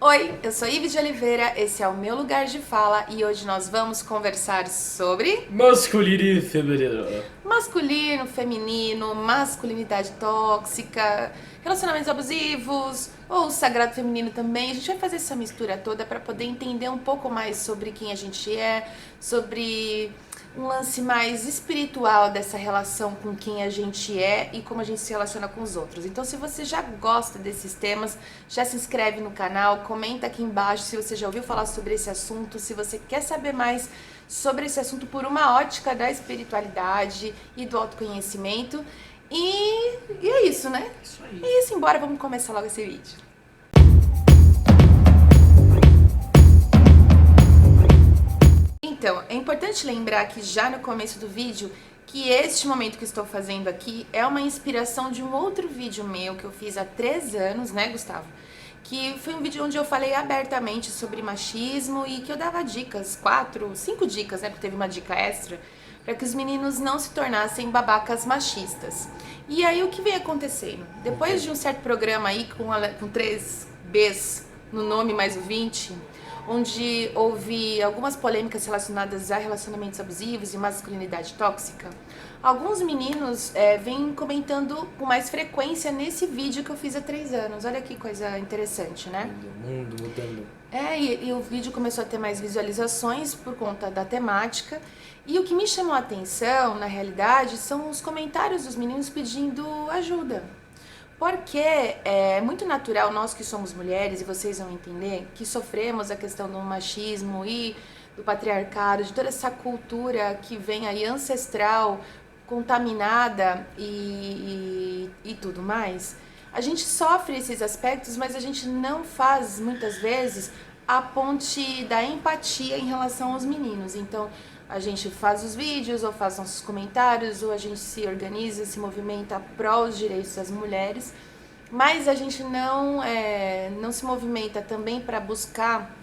Oi, eu sou Ive de Oliveira, esse é o meu lugar de fala e hoje nós vamos conversar sobre Masculino e feminino. masculino, feminino, masculinidade tóxica, relacionamentos abusivos ou o sagrado feminino também. A gente vai fazer essa mistura toda para poder entender um pouco mais sobre quem a gente é, sobre um lance mais espiritual dessa relação com quem a gente é e como a gente se relaciona com os outros. Então, se você já gosta desses temas, já se inscreve no canal, comenta aqui embaixo se você já ouviu falar sobre esse assunto, se você quer saber mais sobre esse assunto por uma ótica da espiritualidade e do autoconhecimento. E é isso, né? Isso aí. É isso, embora vamos começar logo esse vídeo. Então, é importante lembrar que já no começo do vídeo que este momento que estou fazendo aqui é uma inspiração de um outro vídeo meu que eu fiz há 3 anos, né, Gustavo? Que foi um vídeo onde eu falei abertamente sobre machismo e que eu dava dicas, 4, 5 dicas, né, porque teve uma dica extra, para que os meninos não se tornassem babacas machistas. E aí o que vem acontecendo? Depois de um certo programa aí com 3 Bs no nome mais o 20, onde houve algumas polêmicas relacionadas a relacionamentos abusivos e masculinidade tóxica, alguns meninos vêm comentando com mais frequência nesse vídeo que eu fiz há 3 anos. Olha que coisa interessante, né? O mundo mudando. E o vídeo começou a ter mais visualizações por conta da temática. E o que me chamou a atenção, na realidade, são os comentários dos meninos pedindo ajuda. Porque é muito natural, nós que somos mulheres, e vocês vão entender, que sofremos a questão do machismo e do patriarcado, de toda essa cultura que vem aí ancestral, contaminada e tudo mais. A gente sofre esses aspectos, mas a gente não faz, muitas vezes, a ponte da empatia em relação aos meninos. Então, a gente faz os vídeos, ou faz nossos comentários, ou a gente se organiza, se movimenta pró os direitos das mulheres, mas a gente não se movimenta também para buscar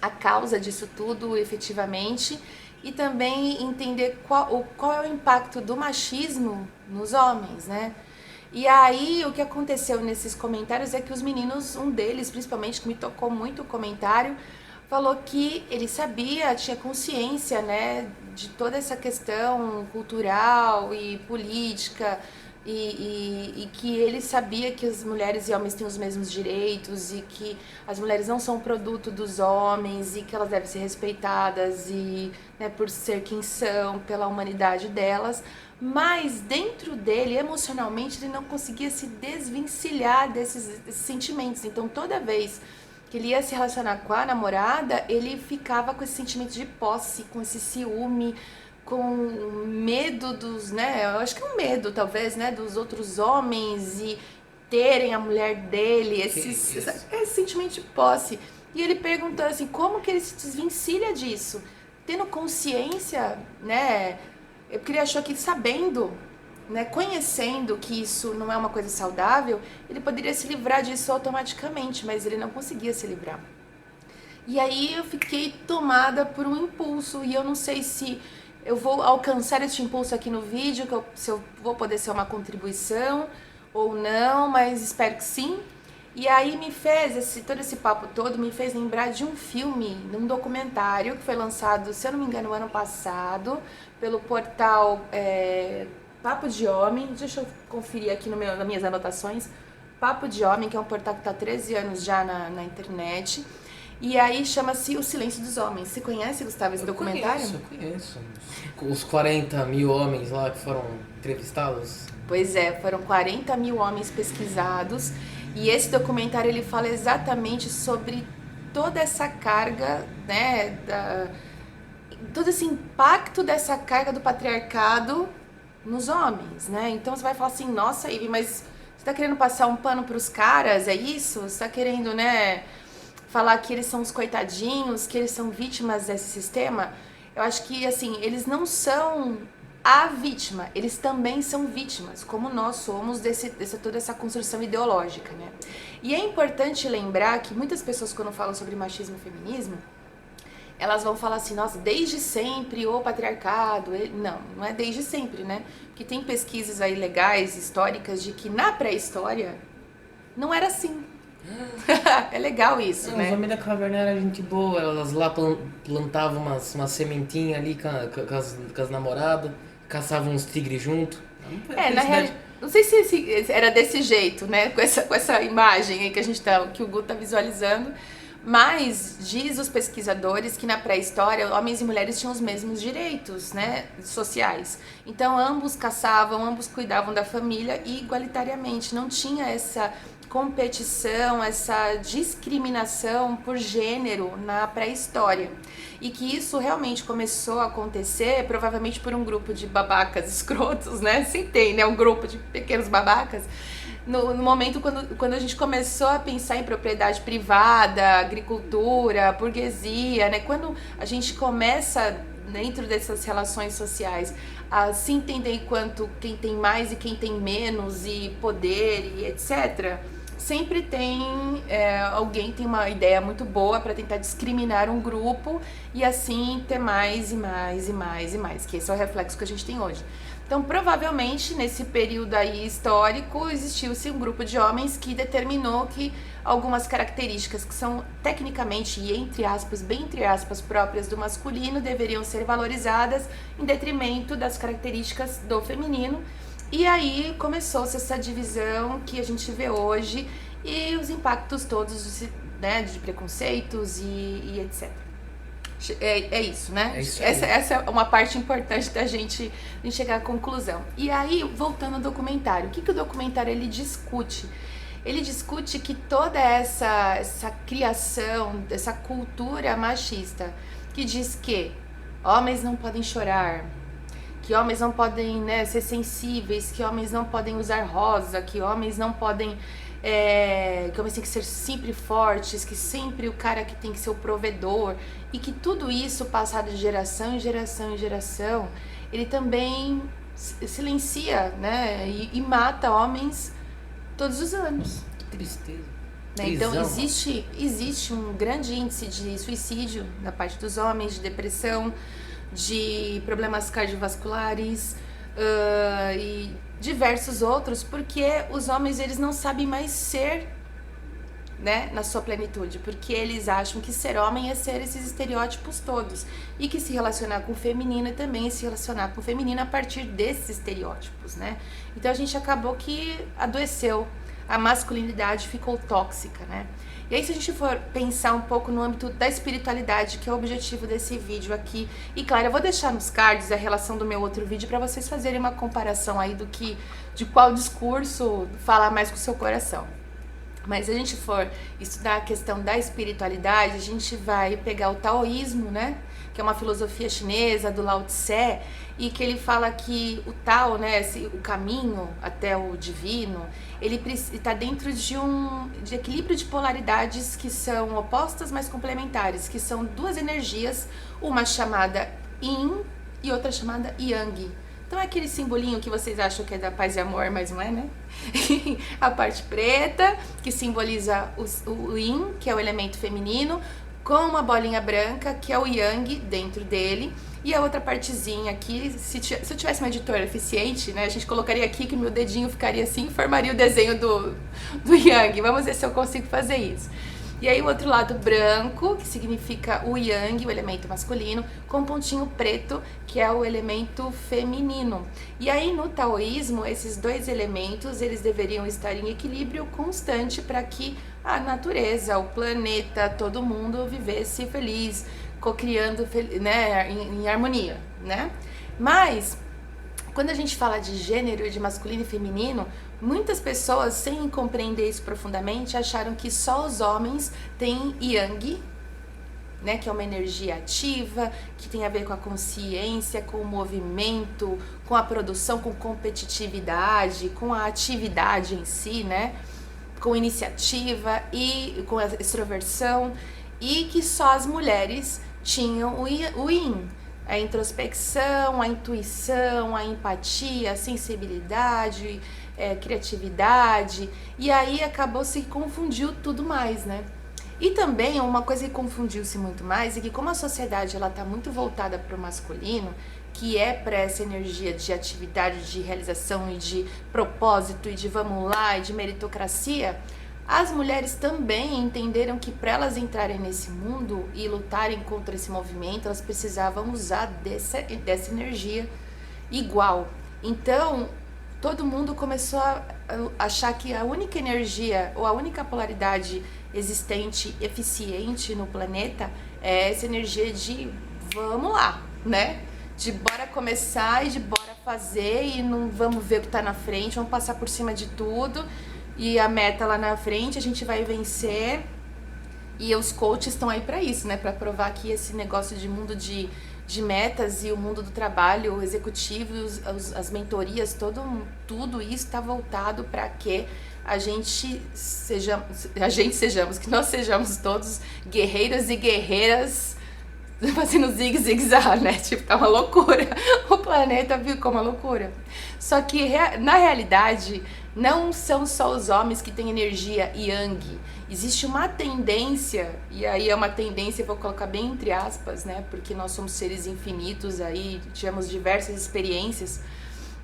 a causa disso tudo efetivamente e também entender qual é o impacto do machismo nos homens, né? E aí, o que aconteceu nesses comentários é que os meninos, um deles principalmente, que me tocou muito o comentário, falou que ele sabia, tinha consciência, né, de toda essa questão cultural e política e que ele sabia que as mulheres e homens têm os mesmos direitos e que as mulheres não são produto dos homens e que elas devem ser respeitadas e, né, por ser quem são, pela humanidade delas, mas dentro dele, emocionalmente, ele não conseguia se desvencilhar desses sentimentos. Então, toda vez que ele ia se relacionar com a namorada, ele ficava com esse sentimento de posse, com esse ciúme, com medo dos, né? Eu acho que é um medo, talvez, né? Dos outros homens e terem a mulher dele, esse sentimento de posse. E ele perguntou assim, como que ele se desvencilha disso? Tendo consciência, né? Porque ele achou que sabendo, né, conhecendo que isso não é uma coisa saudável, ele poderia se livrar disso automaticamente, mas ele não conseguia se livrar. E aí eu fiquei tomada por um impulso e eu não sei se eu vou alcançar esse impulso aqui no vídeo, se eu vou poder ser uma contribuição ou não, mas espero que sim. E aí me fez, todo esse papo todo me fez lembrar de um filme, de um documentário que foi lançado, se eu não me engano, no ano passado, pelo portal Papo de Homem. Deixa eu conferir aqui nas minhas anotações. Papo de Homem, que é um portal que está há 13 anos já na internet. E aí chama-se O Silêncio dos Homens. Você conhece, Gustavo, esse documentário? Eu conheço. Os 40 mil homens lá que foram entrevistados. Pois é, foram 40 mil homens pesquisados e esse documentário ele fala exatamente sobre toda essa carga, né, todo esse impacto dessa carga do patriarcado nos homens, né? Então você vai falar assim, nossa, Ivy, mas você tá querendo passar um pano pros caras, é isso? Você tá querendo, né, falar que eles são os coitadinhos, que eles são vítimas desse sistema? Eu acho que, assim, eles não são a vítima, eles também são vítimas, como nós somos toda essa construção ideológica, né? E é importante lembrar que muitas pessoas, quando falam sobre machismo e feminismo, elas vão falar assim, nossa, desde sempre o patriarcado. Não é desde sempre, né? Porque tem pesquisas aí legais, históricas, de que na pré-história não era assim. É legal isso, Os né? homens da caverna eram gente boa, elas lá plantavam uma sementinha ali com as namoradas, caçavam uns tigres junto. Na Felicidade. realidade, não sei se era desse jeito, né? Com essa imagem aí que que o Gu tá visualizando. Mas diz os pesquisadores que na pré-história homens e mulheres tinham os mesmos direitos, né, sociais. Então ambos caçavam, ambos cuidavam da família e igualitariamente. Não tinha essa competição, essa discriminação por gênero na pré-história. E que isso realmente começou a acontecer provavelmente por um grupo de babacas escrotos, né? Sim, tem, né? Um grupo de pequenos babacas. No momento quando a gente começou a pensar em propriedade privada, agricultura, burguesia, né? Quando a gente começa dentro dessas relações sociais a se entender enquanto quem tem mais e quem tem menos e poder e etc., sempre tem alguém tem uma ideia muito boa para tentar discriminar um grupo e assim ter mais e mais e mais e mais, que esse é o reflexo que a gente tem hoje. Então, provavelmente, nesse período aí histórico, existiu-se um grupo de homens que determinou que algumas características que são tecnicamente e entre aspas, bem entre aspas, próprias do masculino deveriam ser valorizadas em detrimento das características do feminino. E aí começou-se essa divisão que a gente vê hoje e os impactos todos, né, de preconceitos e etc. É isso, né? É isso aí. Essa é uma parte importante da gente chegar à conclusão. E aí, voltando ao documentário, o que o documentário ele discute? Ele discute que toda essa criação, essa cultura machista que diz que homens não podem chorar, que homens não podem, né, ser sensíveis, que homens não podem usar rosa, que homens não podem... que homens têm que ser sempre fortes, que sempre o cara que tem que ser o provedor, e que tudo isso passado de geração em geração em geração, ele também silencia, né, e mata homens todos os anos. Que tristeza. Né? Então Prisão, existe um grande índice de suicídio da parte dos homens, de depressão, de problemas cardiovasculares e diversos outros, porque os homens eles não sabem mais ser, né, na sua plenitude, porque eles acham que ser homem é ser esses estereótipos todos e que se relacionar com o feminino é também se relacionar com o feminino a partir desses estereótipos, né? Então a gente acabou que adoeceu, a masculinidade ficou tóxica, né? E aí se a gente for pensar um pouco no âmbito da espiritualidade, que é o objetivo desse vídeo aqui, e claro, eu vou deixar nos cards a relação do meu outro vídeo para vocês fazerem uma comparação aí de qual discurso fala mais com o seu coração. Mas se a gente for estudar a questão da espiritualidade, a gente vai pegar o taoísmo, né? Que é uma filosofia chinesa do Lao Tse, e que ele fala que o Tao, né, o caminho até o divino, ele está dentro de equilíbrio de polaridades que são opostas, mas complementares, que são duas energias, uma chamada Yin e outra chamada Yang. Então é aquele simbolinho que vocês acham que é da paz e amor, mas não é, né? A parte preta, que simboliza o Yin, que é o elemento feminino, com uma bolinha branca, que é o Yang, dentro dele. E a outra partezinha aqui, se eu tivesse uma editora eficiente, né, a gente colocaria aqui que o meu dedinho ficaria assim e formaria o desenho do Yang. Vamos ver se eu consigo fazer isso. E aí o outro lado branco, que significa o Yang, o elemento masculino, com um pontinho preto, que é o elemento feminino. E aí no taoísmo, esses dois elementos, eles deveriam estar em equilíbrio constante para que a natureza, o planeta, todo mundo vivesse feliz, co-criando, né, em harmonia, né? Mas quando a gente fala de gênero e de masculino e feminino, muitas pessoas, sem compreender isso profundamente, acharam que só os homens têm Yang, né, que é uma energia ativa, que tem a ver com a consciência, com o movimento, com a produção, com competitividade, com a atividade em si, né, com iniciativa e com a extroversão, e que só as mulheres tinham o Yin. A introspecção, a intuição, a empatia, a sensibilidade, criatividade, e aí acabou se confundiu tudo mais, né? E também uma coisa que confundiu-se muito mais é que como a sociedade ela está muito voltada para o masculino, que é para essa energia de atividade, de realização e de propósito e de vamos lá e de meritocracia, As mulheres também entenderam que para elas entrarem nesse mundo e lutarem contra esse movimento, elas precisavam usar dessa energia igual. Então, todo mundo começou a achar que a única energia ou a única polaridade existente, eficiente no planeta é essa energia de vamos lá, né? De bora começar e de bora fazer e não vamos ver o que tá na frente, vamos passar por cima de tudo e a meta lá na frente a gente vai vencer. E os coaches estão aí para isso, né? Para provar que esse negócio de mundo de metas e o mundo do trabalho, o executivo, as mentorias, tudo isso está voltado para que que nós sejamos todos guerreiros e guerreiras fazendo zigue-zigue-zá, né? Tipo, tá uma loucura. O planeta ficou uma loucura. Só que, na realidade, não são só os homens que têm energia yang. Existe uma tendência, e aí é uma tendência, vou colocar bem entre aspas, né? Porque nós somos seres infinitos aí, tivemos diversas experiências,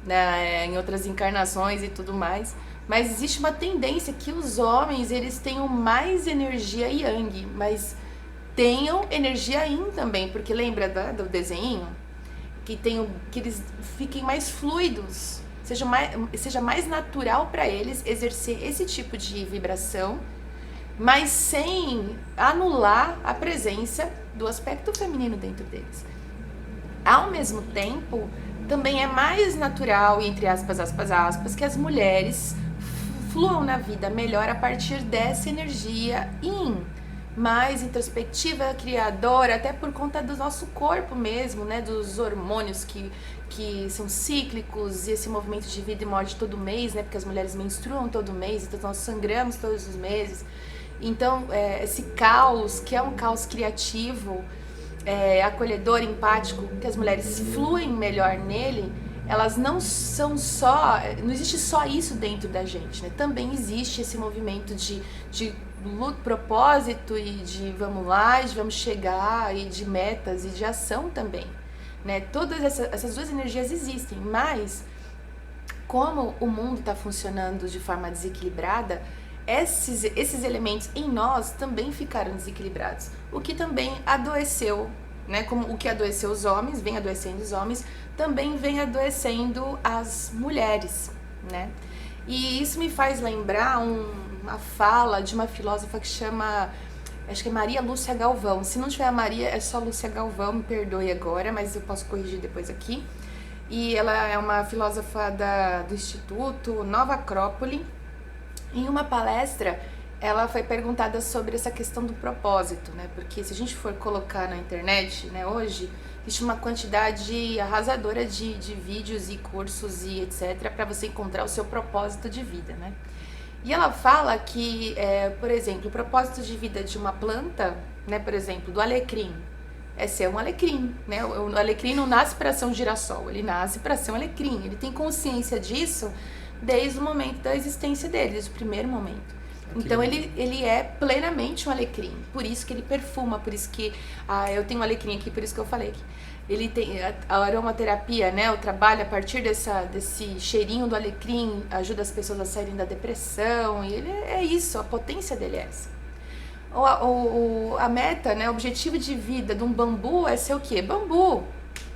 né, em outras encarnações e tudo mais. Mas existe uma tendência que os homens, eles tenham mais energia yang, mas tenham energia yin também, porque lembra do desenho? Que eles fiquem mais fluidos, seja mais natural para eles exercer esse tipo de vibração, mas sem anular a presença do aspecto feminino dentro deles. Ao mesmo tempo, também é mais natural, entre aspas, que as mulheres fluam na vida melhor a partir dessa energia yin, mais introspectiva, criadora, até por conta do nosso corpo mesmo, né, dos hormônios que são cíclicos, e esse movimento de vida e morte todo mês, né, porque as mulheres menstruam todo mês, então nós sangramos todos os meses. Então, esse caos, que é um caos criativo, acolhedor, empático, que as mulheres fluem melhor nele, elas não são só, não existe só isso dentro da gente, né? Também existe esse movimento de propósito e de vamos lá, de vamos chegar, e de metas e de ação também, né? Todas essas duas energias existem, mas como o mundo está funcionando de forma desequilibrada, esses elementos em nós também ficaram desequilibrados, o que também adoeceu, né? Como o que adoeceu os homens, vem adoecendo os homens, também vem adoecendo as mulheres, né? E isso me faz lembrar uma fala de uma filósofa que chama, acho que é Maria Lúcia Galvão. Se não tiver a Maria, é só Lúcia Galvão, me perdoe agora, mas eu posso corrigir depois aqui. E ela é uma filósofa do Instituto Nova Acrópole. Em uma palestra, ela foi perguntada sobre essa questão do propósito, né? Porque se a gente for colocar na internet, né, hoje, existe uma quantidade arrasadora de vídeos e cursos e etc. para você encontrar o seu propósito de vida, né? E ela fala que, por exemplo, o propósito de vida de uma planta, né, por exemplo, do alecrim, é ser um alecrim, né? O alecrim não nasce para ser um girassol, ele nasce para ser um alecrim. Ele tem consciência disso desde o momento da existência dele, desde o primeiro momento. Então ele é plenamente um alecrim, por isso que ele perfuma, por isso que eu tenho um alecrim aqui, por isso que eu falei que ele tem a aromaterapia, né? O trabalho a partir desse cheirinho do alecrim ajuda as pessoas a saírem da depressão, e ele é isso, a potência dele é essa. A meta, né? O objetivo de vida de um bambu é ser o quê? Bambu.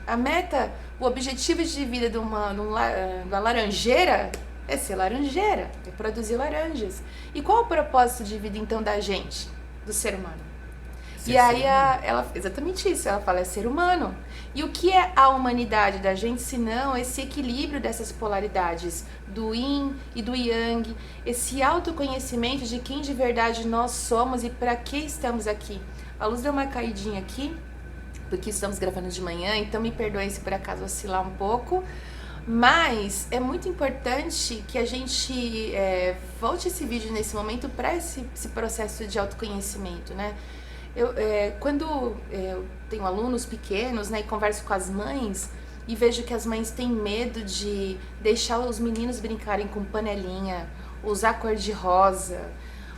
A meta, o objetivo de vida de uma laranjeira é ser laranjeira, é produzir laranjas. E qual é o propósito de vida, então, da gente, do ser humano? E aí, ela, exatamente isso, ela fala, é ser humano. E o que é a humanidade da gente, se não esse equilíbrio dessas polaridades, do yin e do yang, esse autoconhecimento de quem de verdade nós somos e para que estamos aqui. A luz deu uma caidinha aqui, porque estamos gravando de manhã, então me perdoem se por acaso oscilar um pouco. Mas é muito importante que a gente volte esse vídeo nesse momento para esse processo de autoconhecimento, né? Quando eu tenho alunos pequenos, né, e converso com as mães e vejo que as mães têm medo de deixar os meninos brincarem com panelinha, usar cor de rosa,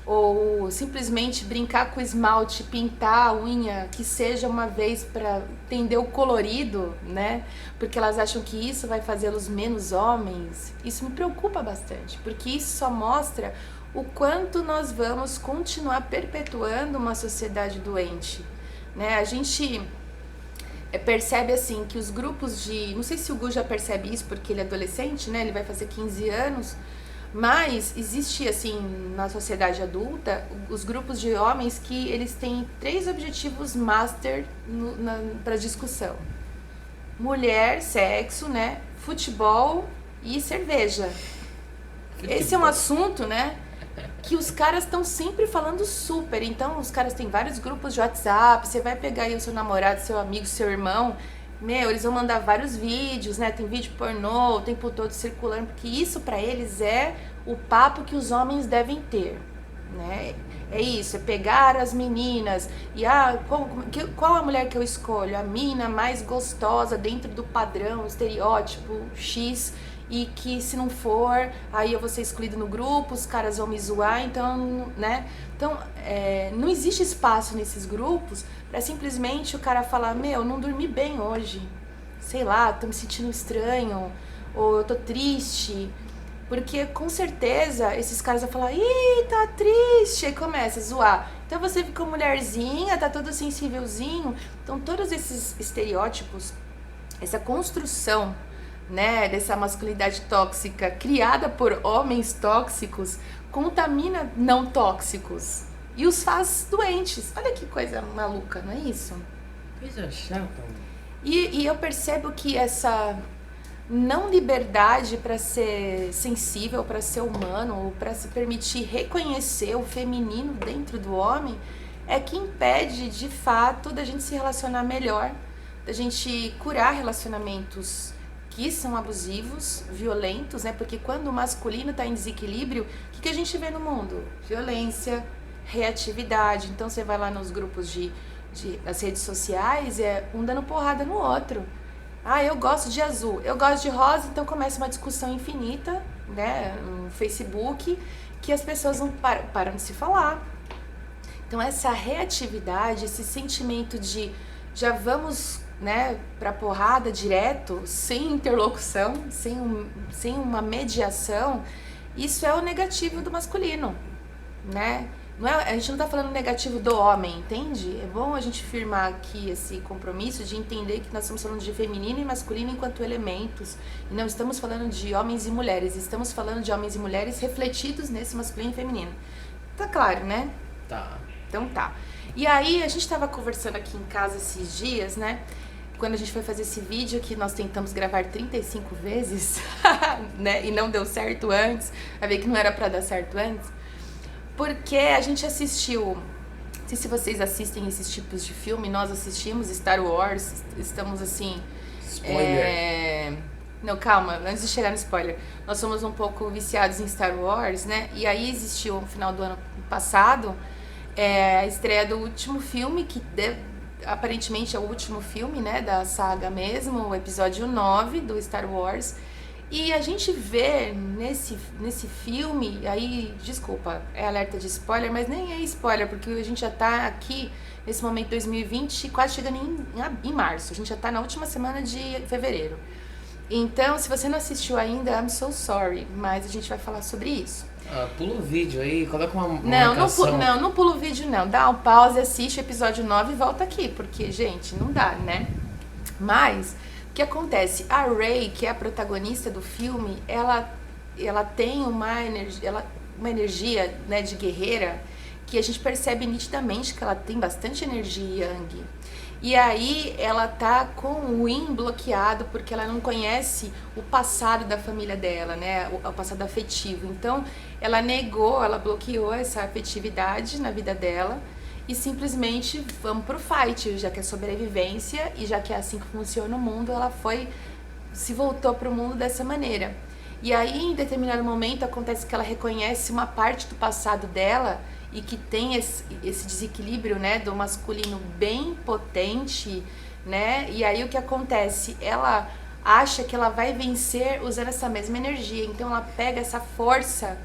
ou simplesmente brincar com esmalte, pintar a unha, que seja uma vez para entender o colorido, né? Porque elas acham que isso vai fazê-los menos homens. Isso me preocupa bastante, porque isso só mostra o quanto nós vamos continuar perpetuando uma sociedade doente, né? A gente percebe assim que os grupos de... Não sei se o Gu já percebe isso porque ele é adolescente, né? Ele vai fazer 15 anos, mas existe assim na sociedade adulta os grupos de homens que eles têm 3 objetivos master para discussão: mulher, sexo, né? Futebol e cerveja. Esse é um assunto, né, que os caras estão sempre falando super. Então, os caras têm vários grupos de WhatsApp. Você vai pegar aí o seu namorado, seu amigo, seu irmão. Eles vão mandar vários vídeos, né? Tem vídeo pornô o tempo todo circulando. Porque isso, pra eles, é o papo que os homens devem ter, né? É isso, é pegar as meninas e qual a mulher que eu escolho? A mina mais gostosa dentro do padrão, estereótipo X, e que se não for, aí eu vou ser excluído no grupo, os caras vão me zoar, então, né? Então, não existe espaço nesses grupos pra simplesmente o cara falar: meu, não dormi bem hoje, sei lá, tô me sentindo estranho, ou eu tô triste. Porque com certeza esses caras vão falar: ih, tá triste, e começa a zoar. Então você ficou mulherzinha, tá todo sensívelzinho. Então todos esses estereótipos, essa construção, né, dessa masculinidade tóxica criada por homens tóxicos, contamina não tóxicos e os faz doentes. Olha que coisa maluca, não é isso? Coisa chata. E eu percebo que essa não liberdade para ser sensível, para ser humano, ou para se permitir reconhecer o feminino dentro do homem, é que impede de fato da gente se relacionar melhor, da gente curar relacionamentos que são abusivos, violentos, né? Porque quando o masculino está em desequilíbrio, o que a gente vê no mundo? Violência, reatividade. Então você vai lá nos grupos das redes sociais, um dando porrada no outro. Ah, eu gosto de azul, eu gosto de rosa, então começa uma discussão infinita, né, no Facebook, que as pessoas não param de se falar. Então essa reatividade, esse sentimento de já vamos, né, pra porrada direto, sem interlocução, sem uma mediação, isso é o negativo do masculino, né? A gente não tá falando negativo do homem, entende? É bom a gente firmar aqui esse compromisso de entender que nós estamos falando de feminino e masculino enquanto elementos. E não estamos falando de homens e mulheres, estamos falando de homens e mulheres refletidos nesse masculino e feminino. Tá claro, né? Tá. Então tá. E aí, a gente tava conversando aqui em casa esses dias, né? Quando a gente foi fazer esse vídeo que nós tentamos gravar 35 vezes, né? E não deu certo antes, a ver que não era pra dar certo antes. Porque a gente assistiu, não sei se vocês assistem esses tipos de filme, nós assistimos Star Wars, estamos assim... Spoiler. Não, calma, antes de chegar no spoiler. Nós somos um pouco viciados em Star Wars, né? E aí existiu, no final do ano passado, a estreia do último filme, que aparentemente é o último filme, né, da saga mesmo, o episódio 9 do Star Wars. E a gente vê nesse filme, aí, desculpa, é alerta de spoiler, mas nem é spoiler, porque a gente já tá aqui, nesse momento 2020, quase chegando em março. A gente já tá na última semana de fevereiro. Então, se você não assistiu ainda, I'm so sorry, mas a gente vai falar sobre isso. Pula o vídeo aí, coloca uma marcação. Não pula o vídeo não, dá um pause, assiste o episódio 9 e volta aqui, porque, gente, não dá, né? Mas... o que acontece? A Rey, que é a protagonista do filme, ela tem uma energia, né, de guerreira, que a gente percebe nitidamente que ela tem bastante energia yang. E aí ela tá com o yin bloqueado porque ela não conhece o passado da família dela, né, o passado afetivo. Então ela bloqueou essa afetividade na vida dela. E simplesmente vamos pro fight, já que é sobrevivência e já que é assim que funciona o mundo, ela se voltou pro mundo dessa maneira. E aí, em determinado momento, acontece que ela reconhece uma parte do passado dela e que tem esse desequilíbrio, né, do masculino bem potente, né? E aí o que acontece? Ela acha que ela vai vencer usando essa mesma energia, então ela pega essa força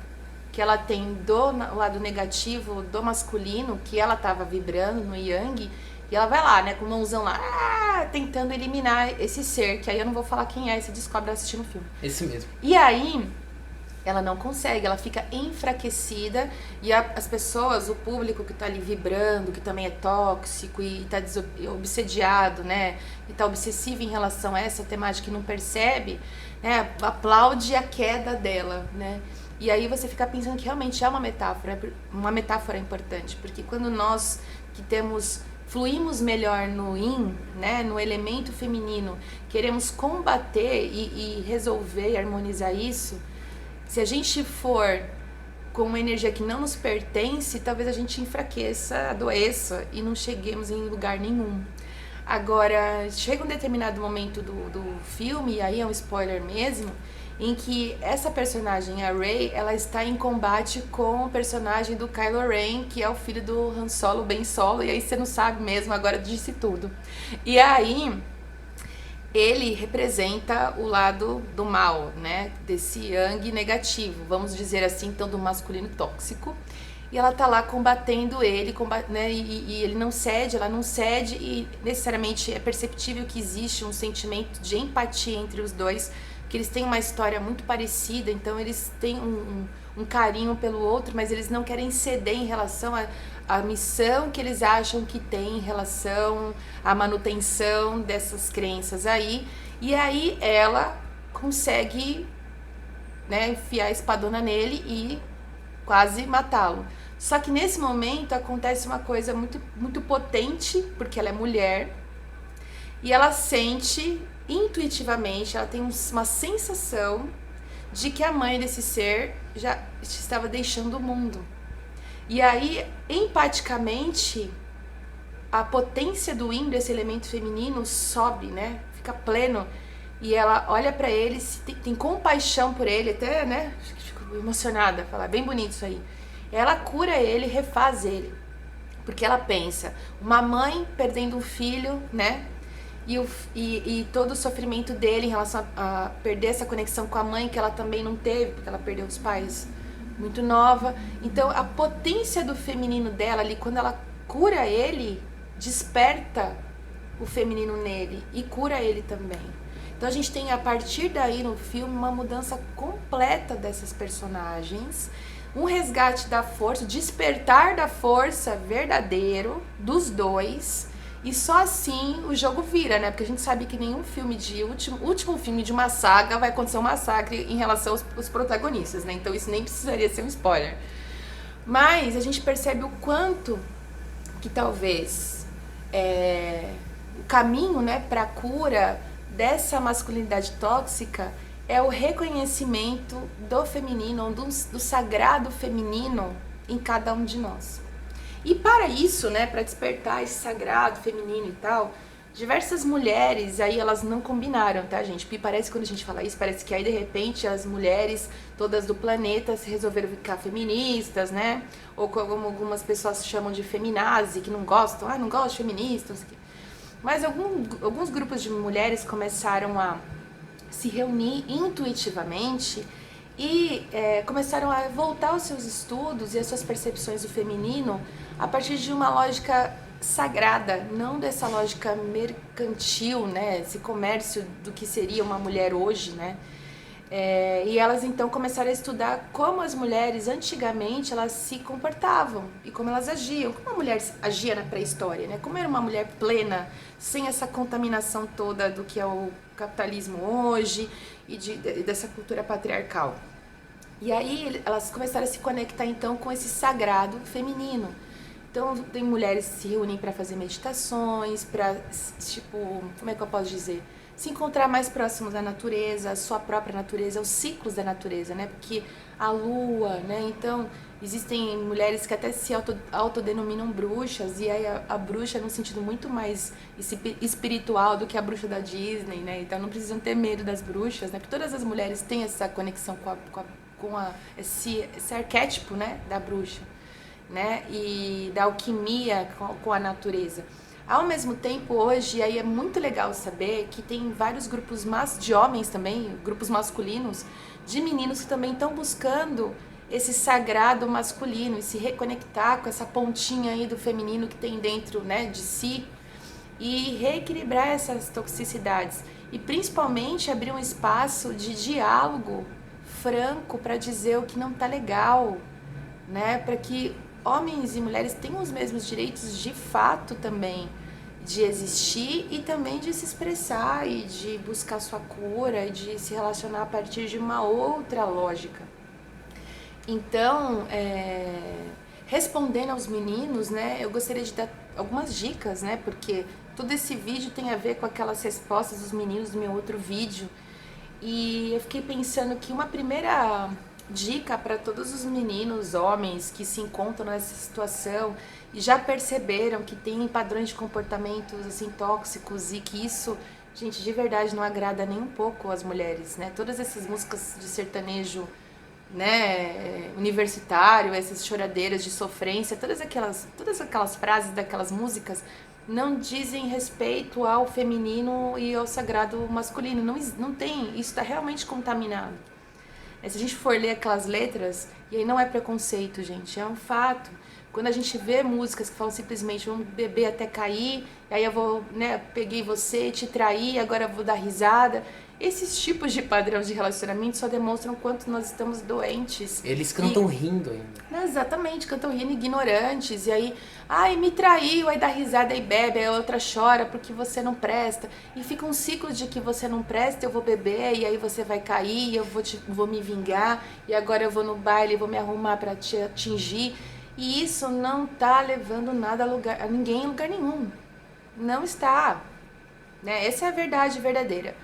que ela tem do lado negativo do masculino, que ela tava vibrando no yang, e ela vai lá, né, com o mãozão lá, tentando eliminar esse ser, que aí eu não vou falar quem é, você descobre assistindo o filme. Esse mesmo. E aí, ela não consegue, ela fica enfraquecida e as pessoas, o público que tá ali vibrando, que também é tóxico e tá obsediado, né, e tá obsessivo em relação a essa temática e não percebe, né, aplaude a queda dela, né. E aí você fica pensando que realmente é uma metáfora importante, porque quando nós que fluímos melhor no yin, né, no elemento feminino, queremos combater e resolver e harmonizar isso, se a gente for com uma energia que não nos pertence, talvez a gente enfraqueça, adoeça e não cheguemos em lugar nenhum. Agora, chega um determinado momento do filme, e aí é um spoiler mesmo, em que essa personagem, a Rey, ela está em combate com o personagem do Kylo Ren, que é o filho do Han Solo, Ben Solo, e aí você não sabe mesmo, agora disse tudo. E aí ele representa o lado do mal, né? Desse yang negativo, vamos dizer assim, então do masculino tóxico. E ela tá lá combatendo ele, né? E ele não cede, ela não cede, e necessariamente é perceptível que existe um sentimento de empatia entre os dois, que eles têm uma história muito parecida, então eles têm um carinho pelo outro, mas eles não querem ceder em relação à missão que eles acham que tem em relação à manutenção dessas crenças aí. E aí ela consegue, né, enfiar a espadona nele e quase matá-lo. Só que nesse momento acontece uma coisa muito, muito potente, porque ela é mulher, e ela sente intuitivamente, ela tem uma sensação de que a mãe desse ser já estava deixando o mundo. E aí, empaticamente, a potência do yin, desse elemento feminino, sobe, né? Fica pleno. E ela olha pra ele, tem compaixão por ele, até, né? Fico emocionada, falar bem bonito isso aí. Ela cura ele, refaz ele. Porque ela pensa, uma mãe perdendo um filho, né? E todo o sofrimento dele em relação a perder essa conexão com a mãe, que ela também não teve, porque ela perdeu os pais muito nova. Então a potência do feminino dela ali, quando ela cura ele, desperta o feminino nele e cura ele também. Então a gente tem a partir daí no filme uma mudança completa dessas personagens, um resgate da força, o despertar da força verdadeiro dos dois. E só assim o jogo vira, né? Porque a gente sabe que nenhum filme último filme de uma saga vai acontecer um massacre em relação aos protagonistas, né? Então isso nem precisaria ser um spoiler. Mas a gente percebe o quanto que talvez o caminho, né, para a cura dessa masculinidade tóxica é o reconhecimento do feminino, do sagrado feminino em cada um de nós. E para isso, né, para despertar esse sagrado feminino e tal, diversas mulheres, aí elas não combinaram, tá, gente? Porque parece, quando a gente fala isso, parece que aí de repente as mulheres todas do planeta se resolveram ficar feministas, né? Ou como algumas pessoas chamam de feminazi, que não gostam, não gosto de feministas. Mas alguns grupos de mulheres começaram a se reunir intuitivamente e começaram a voltar aos seus estudos e às suas percepções do feminino a partir de uma lógica sagrada, não dessa lógica mercantil, né, esse comércio do que seria uma mulher hoje, né. E elas então começaram a estudar como as mulheres antigamente elas se comportavam e como elas agiam, como a mulher agia na pré-história, né, como era uma mulher plena, sem essa contaminação toda do que é o capitalismo hoje e dessa cultura patriarcal. E aí elas começaram a se conectar então com esse sagrado feminino. Então tem mulheres que se reúnem para fazer meditações, para, tipo, como é que eu posso dizer? Se encontrar mais próximos da natureza, a sua própria natureza, os ciclos da natureza, né? Porque a lua, né? Então existem mulheres que até se autodenominam bruxas, e aí a bruxa é num sentido muito mais espiritual do que a bruxa da Disney, né? Então não precisam ter medo das bruxas, né? Porque todas as mulheres têm essa conexão com esse arquétipo, né? Da bruxa, né? E da alquimia com a natureza. Ao mesmo tempo, hoje, aí é muito legal saber que tem vários grupos de homens também, grupos masculinos, de meninos que também estão buscando esse sagrado masculino e se reconectar com essa pontinha aí do feminino que tem dentro, né, de si, e reequilibrar essas toxicidades e principalmente abrir um espaço de diálogo franco para dizer o que não tá legal, né? Para que homens e mulheres tenham os mesmos direitos de fato também, de existir e também de se expressar e de buscar sua cura e de se relacionar a partir de uma outra lógica. Então, respondendo aos meninos, né, eu gostaria de dar algumas dicas, né, porque todo esse vídeo tem a ver com aquelas respostas dos meninos do meu outro vídeo. E eu fiquei pensando que uma primeira dica para todos os meninos, homens que se encontram nessa situação e já perceberam que tem padrões de comportamentos assim tóxicos e que isso, gente, de verdade não agrada nem um pouco as mulheres, né? Todas essas músicas de sertanejo, né, universitário, essas choradeiras de sofrência, todas aquelas frases daquelas músicas não dizem respeito ao feminino e ao sagrado masculino. Não tem, isso está realmente contaminado. Se a gente for ler aquelas letras, e aí não é preconceito, gente, é um fato. Quando a gente vê músicas que falam simplesmente vamos beber até cair, e aí eu vou, né, peguei você, te traí, agora eu vou dar risada. Esses tipos de padrão de relacionamento só demonstram o quanto nós estamos doentes. Eles cantam rindo ainda. Exatamente, cantam rindo, ignorantes. E aí, ai, me traiu, aí dá risada e bebe, aí a outra chora porque você não presta. E fica um ciclo de que você não presta, eu vou beber, e aí você vai cair, e eu vou me vingar, e agora eu vou no baile, vou me arrumar pra te atingir. E isso não tá levando nada a ninguém em lugar nenhum. Não está. Né? Essa é a verdade verdadeira.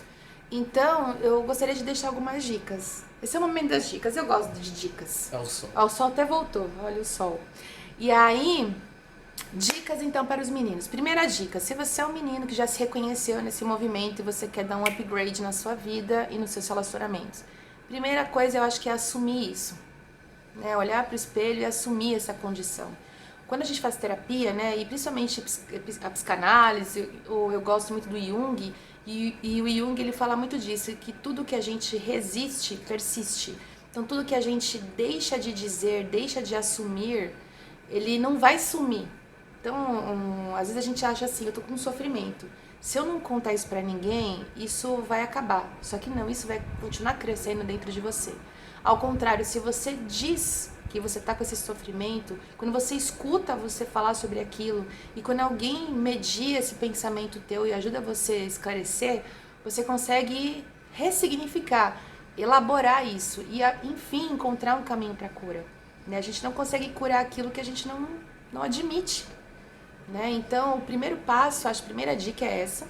Então, eu gostaria de deixar algumas dicas. Esse é o momento das dicas. Eu gosto de dicas. É o sol. O sol até voltou. Olha o sol. E aí, dicas então para os meninos. Primeira dica. Se você é um menino que já se reconheceu nesse movimento e você quer dar um upgrade na sua vida e nos seus relacionamentos. Primeira coisa, eu acho que é assumir isso. Né? Olhar para o espelho e assumir essa condição. Quando a gente faz terapia, né, e principalmente a psicanálise, eu gosto muito do Jung, e o Jung ele fala muito disso, que tudo que a gente resiste, persiste. Então tudo que a gente deixa de dizer, deixa de assumir, ele não vai sumir. Então, às vezes a gente acha assim, eu tô com sofrimento. Se eu não contar isso pra ninguém, isso vai acabar. Só que não, isso vai continuar crescendo dentro de você. Ao contrário, se você diz que você tá com esse sofrimento, quando você escuta você falar sobre aquilo e quando alguém media esse pensamento teu e ajuda você a esclarecer, você consegue ressignificar, elaborar isso e, enfim, encontrar um caminho para a cura. Né? A gente não consegue curar aquilo que a gente não admite. Né? Então, o primeiro passo, a primeira dica é essa.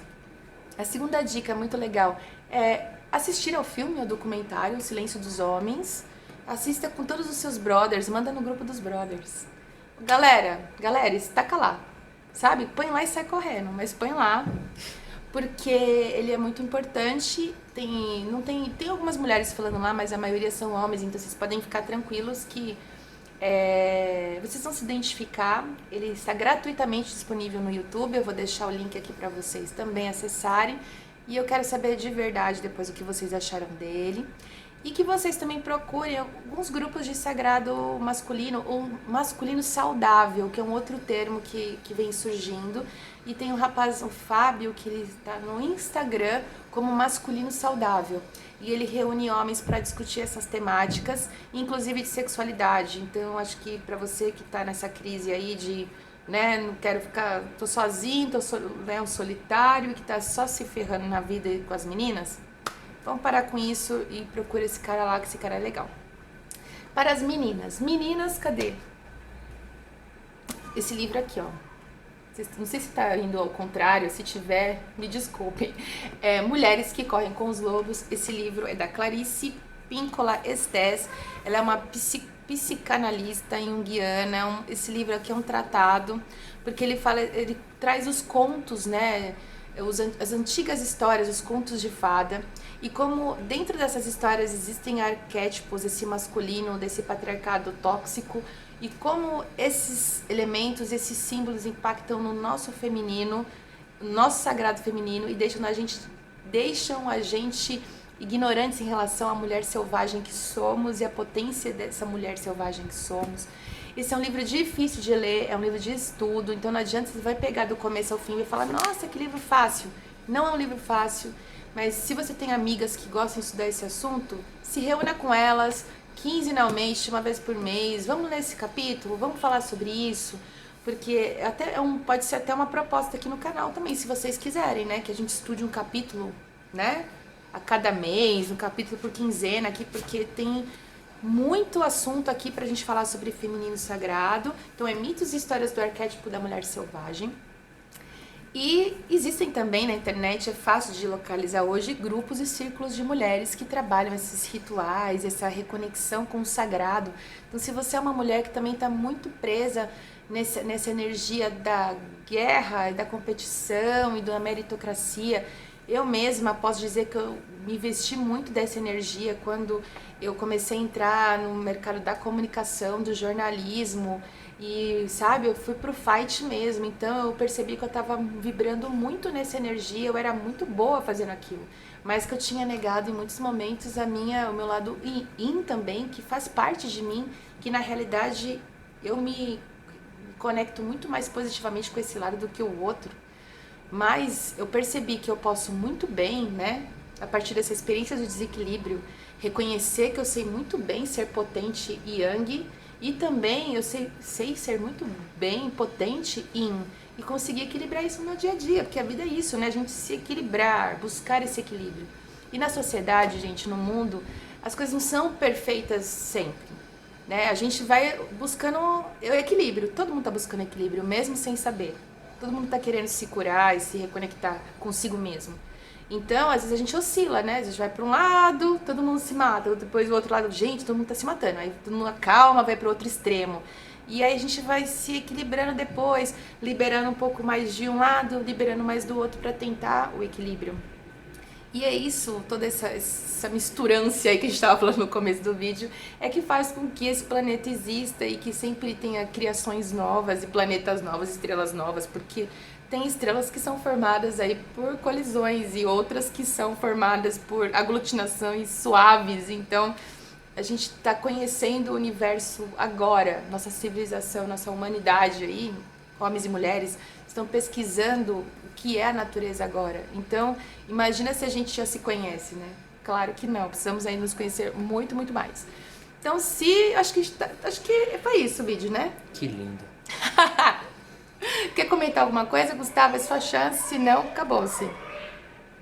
A segunda dica muito legal é assistir ao filme, ao documentário O Silêncio dos Homens. Assista com todos os seus brothers, manda no grupo dos brothers. Galera, estaca lá, sabe? Põe lá e sai correndo, mas põe lá, porque ele é muito importante. Tem algumas mulheres falando lá, mas a maioria são homens, então vocês podem ficar tranquilos que vocês vão se identificar. Ele está gratuitamente disponível no YouTube, eu vou deixar o link aqui para vocês também acessarem. E eu quero saber de verdade depois o que vocês acharam dele. E que vocês também procurem alguns grupos de sagrado masculino ou masculino saudável, que é um outro termo que vem surgindo. E tem um rapaz, o Fábio, que ele está no Instagram como masculino saudável. E ele reúne homens para discutir essas temáticas, inclusive de sexualidade. Então, acho que para você que está nessa crise aí de, né, não quero ficar, tô sozinho, né, um solitário e que tá só se ferrando na vida com as meninas, vamos parar com isso e procura esse cara lá, que esse cara é legal. Para as meninas. Meninas, cadê? Esse livro aqui, ó. Não sei se tá indo ao contrário, se tiver, me desculpem. Mulheres que Correm com os Lobos. Esse livro é da Clarice Píncola Estés. Ela é uma psicanalista junguiana. Esse livro aqui é um tratado, porque ele traz os contos, né? As antigas histórias, os contos de fada, e como dentro dessas histórias existem arquétipos, esse masculino, desse patriarcado tóxico, e como esses elementos, esses símbolos impactam no nosso feminino, no nosso sagrado feminino, e deixam a gente ignorantes em relação à mulher selvagem que somos e a potência dessa mulher selvagem que somos. Esse é um livro difícil de ler, é um livro de estudo, então não adianta você vai pegar do começo ao fim e falar, nossa, que livro fácil. Não é um livro fácil, Mas se você tem amigas que gostam de estudar esse assunto, se reúna com elas quinzenalmente, uma vez por mês. Vamos ler esse capítulo, vamos falar sobre isso. Porque até pode ser até uma proposta aqui no canal também, se vocês quiserem, né? Que a gente estude um capítulo, né? A cada mês, um capítulo por quinzena aqui, porque tem muito assunto aqui pra gente falar sobre feminino sagrado. Então é mitos e histórias do arquétipo da mulher selvagem. E existem também na internet, é fácil de localizar hoje, grupos e círculos de mulheres que trabalham esses rituais, essa reconexão com o sagrado. Então, se você é uma mulher que também está muito presa nessa energia da guerra, da competição e da meritocracia, eu mesma posso dizer que eu me investi muito dessa energia quando eu comecei a entrar no mercado da comunicação, do jornalismo. E, sabe, eu fui pro fight mesmo, então eu percebi que eu tava vibrando muito nessa energia, eu era muito boa fazendo aquilo, mas que eu tinha negado em muitos momentos o meu lado yin também, que faz parte de mim, que na realidade eu me conecto muito mais positivamente com esse lado do que o outro, mas eu percebi que eu posso muito bem, né, a partir dessa experiência do desequilíbrio, reconhecer que eu sei muito bem ser potente e yang. E também eu sei ser muito bem potente e conseguir equilibrar isso no meu dia a dia, porque a vida é isso, né? A gente se equilibrar, buscar esse equilíbrio. E na sociedade, gente, no mundo, as coisas não são perfeitas sempre, né? A gente vai buscando o equilíbrio, todo mundo tá buscando equilíbrio, mesmo sem saber. Todo mundo tá querendo se curar e se reconectar consigo mesmo. Então, às vezes a gente oscila, né? Às vezes vai para um lado, todo mundo se mata, depois do outro lado, gente, todo mundo tá se matando. Aí todo mundo acalma, vai para o outro extremo. E aí a gente vai se equilibrando depois, liberando um pouco mais de um lado, liberando mais do outro para tentar o equilíbrio. E é isso, toda essa misturância aí que a gente estava falando no começo do vídeo, é que faz com que esse planeta exista e que sempre tenha criações novas e planetas novos, estrelas novas, porque tem estrelas que são formadas aí por colisões e outras que são formadas por aglutinações suaves. Então, a gente está conhecendo o universo agora, nossa civilização, nossa humanidade aí, homens e mulheres, estão pesquisando o que é a natureza agora. Então, imagina se a gente já se conhece, né? Claro que não, precisamos ainda nos conhecer muito, muito mais. Então, acho que foi isso o vídeo, né? Que lindo. Quer comentar alguma coisa, Gustavo? É sua chance, se não, acabou-se.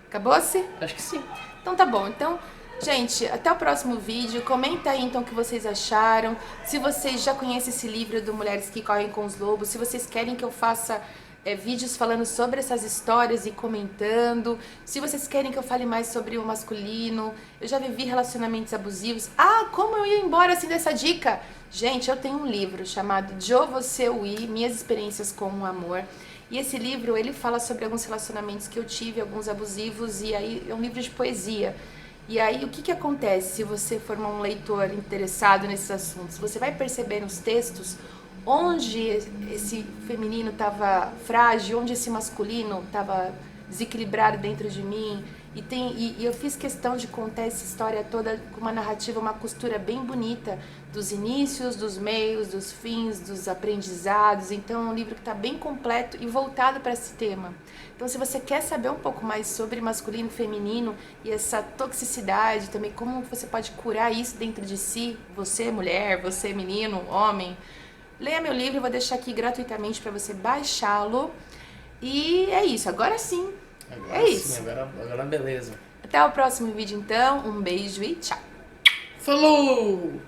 Acabou-se? Acho que sim. Então tá bom. Então, gente, até o próximo vídeo. Comenta aí então o que vocês acharam. Se vocês já conhecem esse livro do Mulheres que Correm com os Lobos, se vocês querem que eu faça vídeos falando sobre essas histórias e comentando, se vocês querem que eu fale mais sobre o masculino, eu já vivi relacionamentos abusivos. Ah, como eu ia embora assim dessa dica? Gente, eu tenho um livro chamado Jo Você Ui, Minhas Experiências com o Amor. E esse livro, ele fala sobre alguns relacionamentos que eu tive, alguns abusivos, e aí é um livro de poesia. E aí, o que acontece se você for um leitor interessado nesses assuntos? Você vai perceber nos textos onde esse feminino estava frágil, onde esse masculino estava desequilibrado dentro de mim. E eu fiz questão de contar essa história toda com uma narrativa, uma costura bem bonita, dos inícios, dos meios, dos fins, dos aprendizados. Então é um livro que está bem completo e voltado para esse tema. Então, se você quer saber um pouco mais sobre masculino e feminino e essa toxicidade também, como você pode curar isso dentro de si, você mulher, você menino, homem, leia meu livro, eu vou deixar aqui gratuitamente para você baixá-lo. E é isso, agora sim. Agora isso. Sim, agora beleza. Até o próximo vídeo então, um beijo e tchau! Falou!